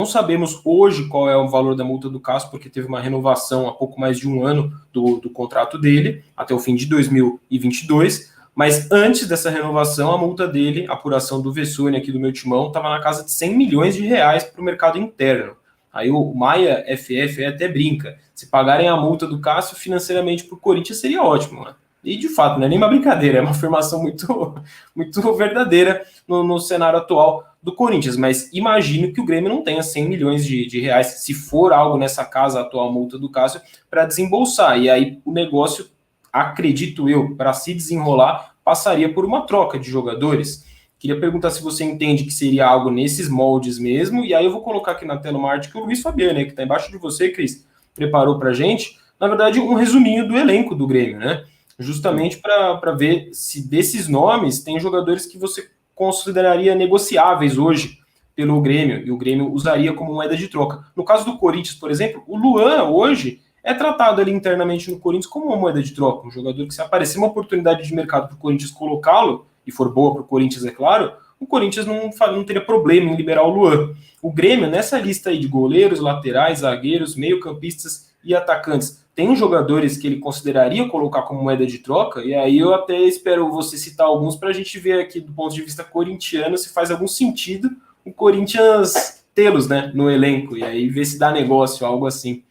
Não sabemos hoje qual é o valor da multa do Cássio, porque teve uma renovação há pouco mais de um ano do contrato dele, até o fim de 2022, mas antes dessa renovação, a multa dele, a apuração do Vessone aqui do meu timão, estava na casa de 100 milhões de reais para o mercado interno. Aí o Maia FF até brinca, se pagarem a multa do Cássio financeiramente para o Corinthians seria ótimo, né? E de fato, não é nem uma brincadeira, é uma afirmação muito, muito verdadeira no cenário atual do Corinthians, mas imagino que o Grêmio não tenha 100 milhões de reais, se for algo nessa casa, a atual multa do Cássio, para desembolsar. E aí o negócio, acredito eu, para se desenrolar, passaria por uma troca de jogadores. Queria perguntar se você entende que seria algo nesses moldes mesmo, e aí eu vou colocar aqui na tela uma arte que o Luiz Fabiano, que está embaixo de você, Cris, preparou para a gente, na verdade, um resuminho do elenco do Grêmio, né? Justamente para ver se desses nomes tem jogadores que você consideraria negociáveis hoje pelo Grêmio, e o Grêmio usaria como moeda de troca. No caso do Corinthians, por exemplo, o Luan hoje é tratado ali internamente no Corinthians como uma moeda de troca, um jogador que se aparecer uma oportunidade de mercado para o Corinthians colocá-lo, e for boa para o Corinthians, é claro, o Corinthians não teria problema em liberar o Luan. O Grêmio, nessa lista aí de goleiros, laterais, zagueiros, meio-campistas e atacantes, tem jogadores que ele consideraria colocar como moeda de troca, e aí eu até espero você citar alguns para a gente ver aqui do ponto de vista corintiano se faz algum sentido o Corinthians tê-los, né, no elenco, e aí ver se dá negócio, algo assim.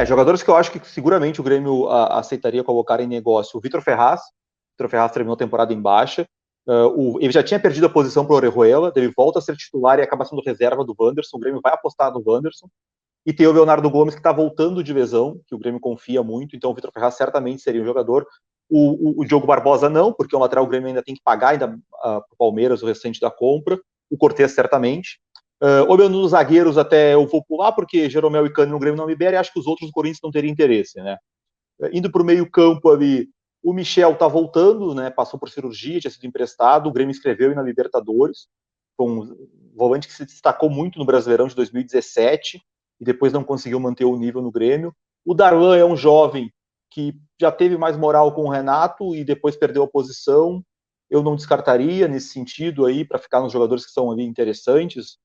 Jogadores que eu acho que seguramente o Grêmio aceitaria colocar em negócio. O Vitor Ferraz terminou a temporada em baixa, ele já tinha perdido a posição para o Orejuela, ele volta a ser titular e acaba sendo reserva do Wanderson, o Grêmio vai apostar no Wanderson. E tem o Leonardo Gomes, que está voltando de lesão, que o Grêmio confia muito, então o Vitor Ferraz certamente seria um jogador. O Diogo Barbosa não, porque o lateral o Grêmio ainda tem que pagar ainda para o Palmeiras o restante da compra. O Cortez certamente. Olhando nos zagueiros, até eu vou pular, porque Jeromel e Cano no Grêmio não libera, e acho que os outros do Corinthians não teriam interesse, né? Indo para o meio campo ali, o Michel está voltando, né? Passou por cirurgia, tinha sido emprestado, o Grêmio escreveu na Libertadores, foi um volante que se destacou muito no Brasileirão de 2017, e depois não conseguiu manter o nível no Grêmio. O Darlan é um jovem que já teve mais moral com o Renato e depois perdeu a posição. Eu não descartaria nesse sentido aí, para ficar nos jogadores que são ali interessantes.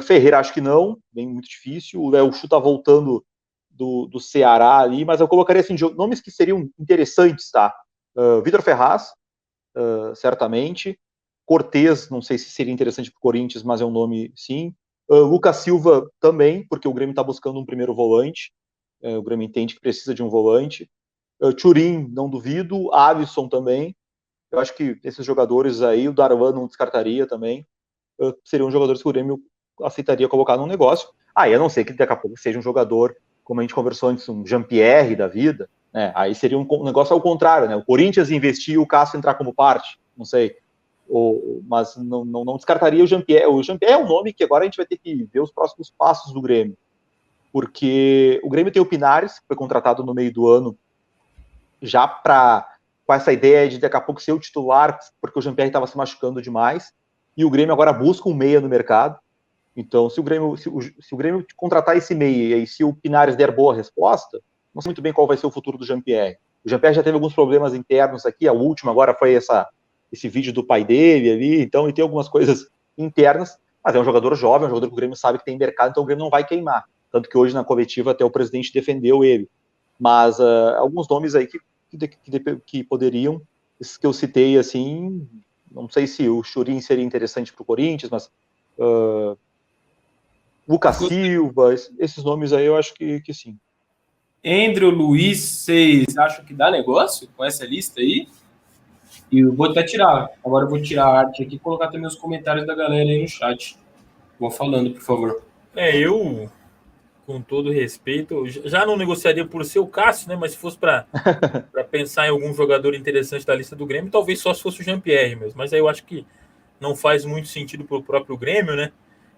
Ferreira acho que não, bem muito difícil. O Léo Chu tá voltando do Ceará ali, mas eu colocaria assim, nomes que seriam interessantes, tá? Vitor Ferraz, certamente. Cortez, não sei se seria interessante para o Corinthians, mas é um nome sim. Lucas Silva também, porque o Grêmio está buscando um primeiro volante. O Grêmio entende que precisa de um volante. Thurin, não duvido. Alisson também. Eu acho que esses jogadores aí, o Darlan não descartaria também. Seriam jogadores que o Grêmio aceitaria colocar num negócio. A não ser que daqui a pouco seja um jogador, como a gente conversou antes, um Jean-Pierre da vida, né? Aí seria um negócio ao contrário, né? O Corinthians investir e o Cássio entrar como parte, não sei. Mas não descartaria o Jean-Pierre. O Jean-Pierre é um nome que agora a gente vai ter que ver os próximos passos do Grêmio, porque o Grêmio tem o Pinares, que foi contratado no meio do ano, já com essa ideia de daqui a pouco ser o titular, porque o Jean-Pierre estava se machucando demais, e o Grêmio agora busca um meia no mercado. Então, se o Grêmio contratar esse meia, e se o Pinares der boa resposta, não sei muito bem qual vai ser o futuro do Jean-Pierre. O Jean-Pierre já teve alguns problemas internos aqui, a última agora foi esse vídeo do pai dele ali, então, e tem algumas coisas internas, mas é um jogador jovem, é um jogador que o Grêmio sabe que tem mercado, então o Grêmio não vai queimar. Tanto que hoje na coletiva até o presidente defendeu ele. Mas alguns nomes aí que poderiam, esses que eu citei, assim, não sei se o Thurin seria interessante para o Corinthians, mas Lucas Silva, esses nomes aí eu acho que sim. Andrew, Luiz, vocês acham que dá negócio com essa lista aí? E eu vou até tirar. Agora eu vou tirar a arte aqui e colocar também os comentários da galera aí no chat. Vão falando, por favor. Eu, com todo respeito, já não negociaria por ser o Cássio, né? Mas se fosse para pensar em algum jogador interessante da lista do Grêmio, talvez só se fosse o Jean-Pierre mesmo. Mas aí eu acho que não faz muito sentido para o próprio Grêmio, né?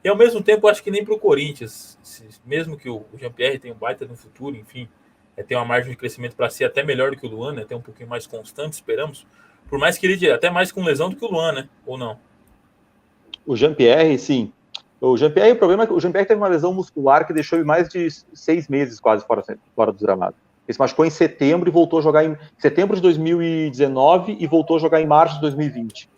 E ao mesmo tempo, eu acho que nem para o Corinthians. Mesmo que o Jean-Pierre tenha um baita no futuro, enfim, tem uma margem de crescimento para ser até melhor do que o Luan, né? Até um pouquinho mais constante, esperamos. Por mais que ele até mais com lesão do que o Luan, né? Ou não? O Jean-Pierre, sim. O Jean-Pierre, o problema é que o Jean-Pierre teve uma lesão muscular que deixou ele mais de 6 meses quase fora dos gramados. Ele se machucou em setembro e voltou a jogar em setembro de 2019 e voltou a jogar em março de 2020.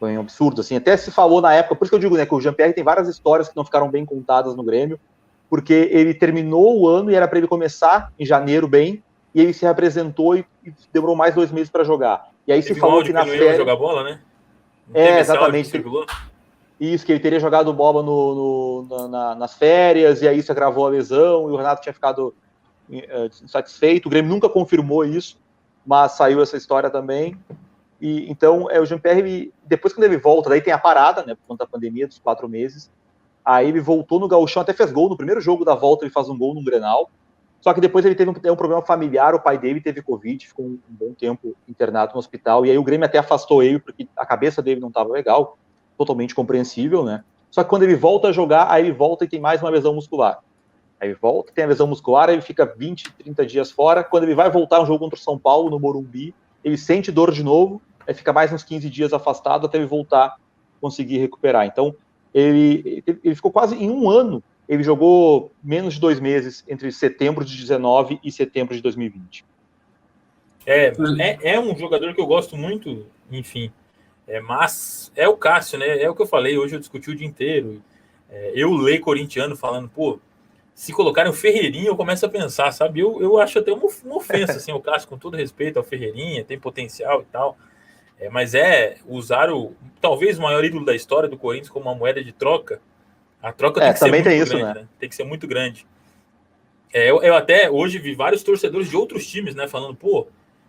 Foi um absurdo, assim. Até se falou na época, por isso que eu digo, né, que o Jean-Pierre tem várias histórias que não ficaram bem contadas no Grêmio, porque ele terminou o ano e era para ele começar em janeiro bem, e ele se reapresentou e demorou mais 2 meses para jogar. E aí se falou que na férias... ele ia jogar bola, né? Não teve exatamente. Esse áudio que isso, que ele teria jogado bola nas férias, e aí se agravou a lesão, e o Renato tinha ficado insatisfeito. O Grêmio nunca confirmou isso, mas saiu essa história também. E então, o Jean-Pierre, depois quando ele volta, daí tem a parada, né, por conta da pandemia, dos 4 meses, aí ele voltou no Gauchão, até fez gol, no primeiro jogo da volta ele faz um gol no Grenal, só que depois ele teve um problema familiar, o pai dele teve Covid, ficou um bom tempo internado no hospital, e aí o Grêmio até afastou ele, porque a cabeça dele não estava legal, totalmente compreensível, né, só que quando ele volta a jogar, aí ele volta e tem mais uma lesão muscular. Aí ele volta, tem a lesão muscular, aí ele fica 20, 30 dias fora, quando ele vai voltar um jogo contra o São Paulo, no Morumbi, ele sente dor de novo, aí fica mais uns 15 dias afastado até ele voltar, conseguir recuperar. Então, ele ficou quase em um ano, ele jogou menos de 2 meses entre setembro de 19 e setembro de 2020. É um jogador que eu gosto muito, enfim, mas é o Cássio, né? É o que eu falei, hoje eu discuti o dia inteiro. Eu leio corintiano falando, pô, se colocarem o Ferreirinha, eu começo a pensar, sabe? Eu acho até uma ofensa, assim, o Cássio, com todo respeito ao Ferreirinha, tem potencial e tal. Mas usar talvez o maior ídolo da história do Corinthians como uma moeda de troca. A troca tem que ser muito grande, né? Tem que ser muito grande. Eu até hoje vi vários torcedores de outros times, né, falando, pô,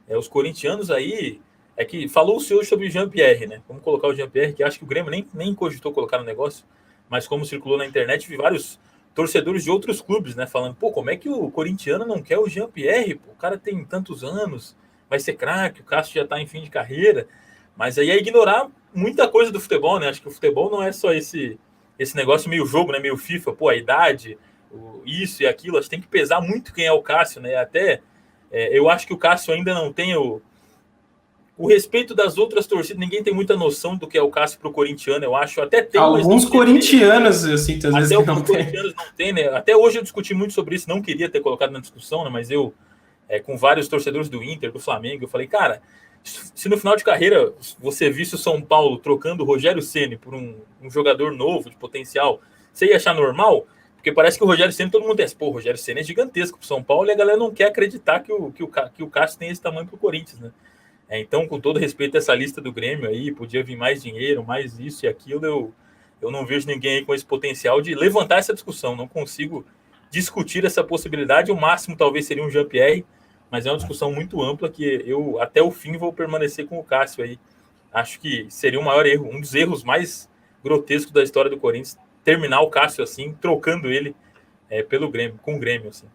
os corintianos aí, que falou-se hoje sobre o Jean-Pierre, né? Vamos colocar o Jean-Pierre, que acho que o Grêmio nem cogitou colocar no negócio, mas como circulou na internet, vi vários torcedores de outros clubes, né, falando, pô, como é que o corintiano não quer o Jean-Pierre? O cara tem tantos anos, vai ser craque, o Cássio já tá em fim de carreira. Mas aí é ignorar muita coisa do futebol, né? Acho que o futebol não é só esse negócio meio jogo, né? Meio FIFA, pô, a idade, isso e aquilo. Acho que tem que pesar muito quem é o Cássio, né? Até eu acho que o Cássio ainda não tem o respeito das outras torcidas. Ninguém tem muita noção do que é o Cássio pro corintiano, eu acho. Até tem, alguns corintianos, assim, às vezes que não tem. Corintianos não tem, né? Até hoje eu discuti muito sobre isso, não queria ter colocado na discussão, né? Mas eu, com vários torcedores do Inter, do Flamengo, eu falei, cara, se no final de carreira você visse o São Paulo trocando o Rogério Ceni por um jogador novo, de potencial, você ia achar normal? Porque parece que o Rogério Ceni, todo mundo pensa, pô, o Rogério Ceni é gigantesco pro São Paulo e a galera não quer acreditar que o Cássio tem esse tamanho pro Corinthians, né? Então, com todo respeito a essa lista do Grêmio aí, podia vir mais dinheiro, mais isso e aquilo, eu não vejo ninguém aí com esse potencial de levantar essa discussão, não consigo discutir essa possibilidade, o máximo talvez seria um Jean-Pierre, mas é uma discussão muito ampla que eu até o fim vou permanecer com o Cássio aí. Acho que seria o maior erro, um dos erros mais grotescos da história do Corinthians, terminar o Cássio assim, trocando ele pelo Grêmio, com o Grêmio, assim.